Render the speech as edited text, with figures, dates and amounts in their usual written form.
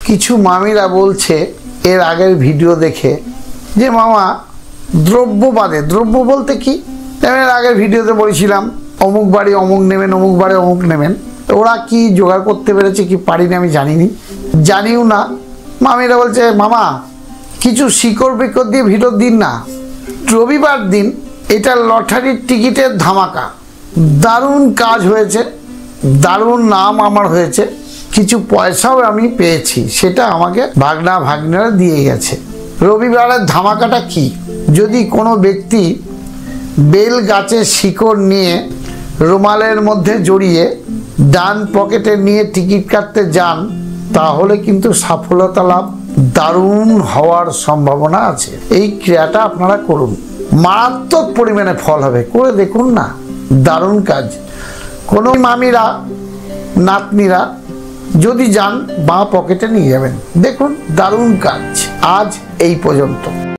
কিছু মামিরা বলছে এর আগের ভিডিও দেখে যে মামা দ্রব্য বাদে, দ্রব্য বলতে কি, এর আগের ভিডিওতে বলেছিলাম অমুক বাড়ি অমুক নেবেন, অমুক বাড়ি অমুক নেবেন। ওরা কি জোগাড় করতে পেরেছে কি পারিনি আমি জানিও না। মামিরা বলছে মামা কিছু শিকড় বিকড় দিয়ে ভিতর দিন না, রবিবার দিন এটা লটারির টিকিটের ধামাকা, দারুণ কাজ হয়েছে, দারুণ নাম আমার হয়েছে, কিছু পয়সাও আমি পেয়েছি, সেটা আমাকে ভাগ্নারা দিয়ে গেছে। রবিবারের ধামাকাটা কি, যদি কোনো ব্যক্তি বেল গাছের শিকড় নিয়ে রুমালের মধ্যে জড়িয়ে ডান পকেটে নিয়ে টিকিট কাটতে যান, তাহলে কিন্তু সফলতা লাভ দারুণ হওয়ার সম্ভাবনা আছে। এই ক্রিয়াটা আপনারা করুন, মারাত্মক পরিমাণে ফল হবে, করে দেখুন না, দারুণ কাজ। কোনো মামিরা নাতনিরা যদি যান বাঁ পকেটে নিয়ে যাবেন, দেখুন দারুণ কাজ। আজ এই পর্যন্ত।